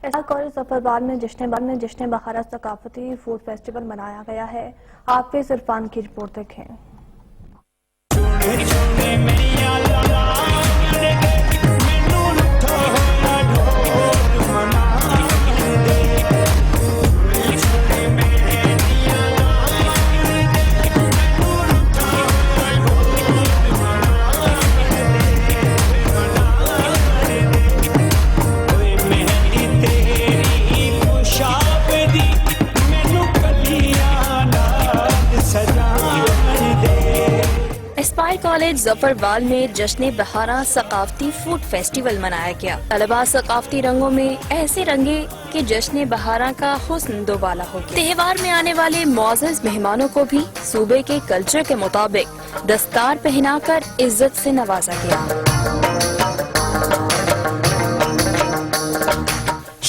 College Zafarabad میں جشن بہارا ثقافتی فوڈ فیسٹیول منایا گیا ہے۔ حافظ عرفان کی رپورٹ دیکھیں۔ اسپائر کالج ظفرآباد میں جشن بہارا ثقافتی فوڈ فیسٹیول منایا گیا۔ طلباء ثقافتی رنگوں میں ایسے رنگے کہ جشن بہارا کا حسن دوبالا ہو گیا۔ تہوار میں آنے والے معزز مہمانوں کو بھی صوبے کے کلچر کے مطابق دستار پہنا کر عزت سے نوازا گیا۔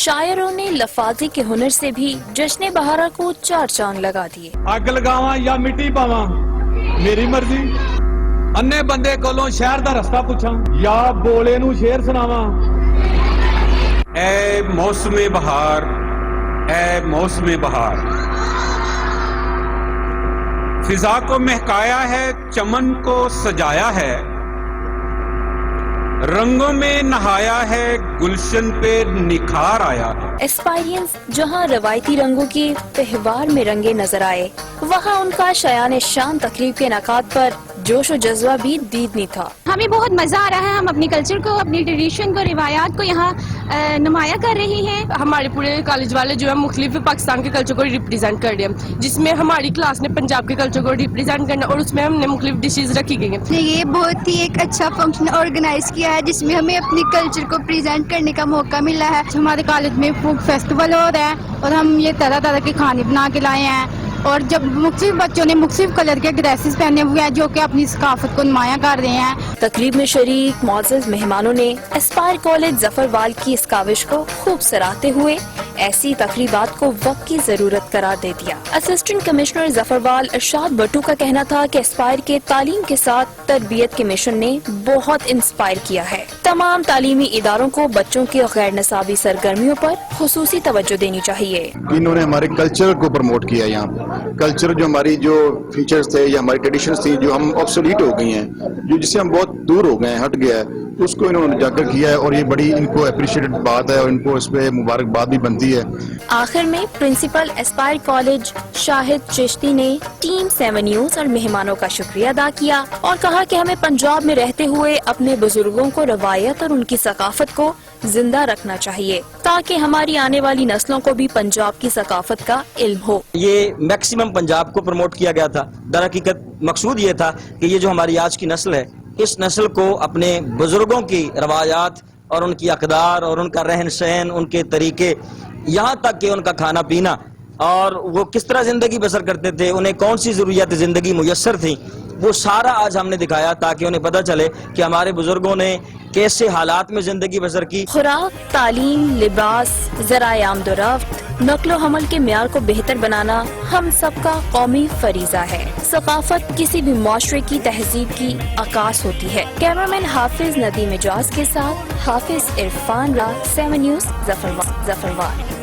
شاعروں نے لفاظی کے ہنر سے بھی جشن بہارا کو چار چاند لگا دیے۔ اگ لگاواں یا مٹی پاواں میری مرضی، انے بندے کولوں شہر دا رستہ پوچھاں یا بولے نو شعر سناواں۔ اے موسم بہار، اے موسم بہار، فضا کو مہکایا ہے، چمن کو سجایا ہے، رنگوں میں نہایا ہے، گلشن پہ نکھار آیا ہے۔ اسپائرینز جہاں روایتی رنگوں کی تہوار میں رنگے نظر آئے، وہاں ان کا شایان شان تقریب کے انعقاد پر جوش و جذبہ بھی دید نہیں تھا۔ ہمیں بہت مزہ آ رہا ہے، ہم اپنی کلچر کو، اپنی ٹریڈیشن کو، روایات کو یہاں نمایاں کر رہی ہیں۔ ہمارے پورے کالج والے جو ہے مختلف پاکستان کے کلچر کو ریپرزینٹ کر رہے ہیں، جس میں ہماری کلاس نے پنجاب کے کلچر کو ریپرزینٹ کرنا اور اس میں ہم نے مختلف ڈشز رکھی گئی ہیں۔ یہ بہت ہی ایک اچھا فنکشن آرگنائز کیا ہے جس میں ہمیں اپنی کلچر کو پریزنٹ کرنے کا موقع ملا ہے۔ ہمارے کالج میں فوڈ فیسٹیول ہو رہا ہے اور ہم یہ طرح طرح کے کھانے بنا کے لائے ہیں، اور جب مختلف بچوں نے مختلف کلر کے ڈریسز پہنے ہوئے ہیں جو کہ اپنی ثقافت کو نمایاں کر رہے ہیں۔ تقریب میں شریک معزز مہمانوں نے اسپائر کالج ظفرآباد کی اس کاوش کو خوب سراہتے ہوئے ایسی تقریبات کو وقت کی ضرورت قرار دے دیا۔ اسسٹنٹ کمشنر ظفرآباد ارشاد بٹو کا کہنا تھا کہ اسپائر کے تعلیم کے ساتھ تربیت کے مشن نے بہت انسپائر کیا ہے۔ تمام تعلیمی اداروں کو بچوں کی غیر نصابی سرگرمیوں پر خصوصی توجہ دینی چاہیے۔ انہوں نے ہمارے کلچر کو پروموٹ کیا، یہاں کلچر جو ہماری جو فیچرز تھے یا ہماری ٹریڈیشنز تھیں جو ہم آبسولیٹ ہو گئی ہیں، جو جس سے ہم بہت دور ہو گئے ہیں، ہٹ گیا ہے، اس کو انہوں نے جا کر کیا ہے اور یہ بڑی ان کو اپریشیٹڈ بات ہے اور ان کو اس پہ مبارکباد بھی بنتی ہے۔ آخر میں پرنسپل اسپائر کالج شاہد چشتی نے ٹیم 7 نیوز اور مہمانوں کا شکریہ ادا کیا اور کہا کہ ہمیں پنجاب میں رہتے ہوئے اپنے بزرگوں کو روایت اور ان کی ثقافت کو زندہ رکھنا چاہیے تاکہ ہماری آنے والی نسلوں کو بھی پنجاب کی ثقافت کا علم ہو۔ یہ میکسیمم پنجاب کو پروموٹ کیا گیا تھا۔ در حقیقت مقصود یہ تھا کہ یہ جو ہماری آج کی نسل ہے، اس نسل کو اپنے بزرگوں کی روایات اور ان کی اقدار اور ان کا رہن سہن، ان کے طریقے، یہاں تک کہ ان کا کھانا پینا اور وہ کس طرح زندگی بسر کرتے تھے، انہیں کون سی ضروریات زندگی میسر تھیں، وہ سارا آج ہم نے دکھایا تاکہ انہیں پتہ چلے کہ ہمارے بزرگوں نے کیسے حالات میں زندگی بسر کی۔ خوراک، تعلیم، لباس، ذرائع آمد و رفت، نقل و حمل کے معیار کو بہتر بنانا ہم سب کا قومی فریضہ ہے۔ ثقافت کسی بھی معاشرے کی تہذیب کی عکاس ہوتی ہے۔ کیمرامین حافظ ندیم اجاز کے ساتھ حافظ عرفان، 7 نیوز ظفرآباد۔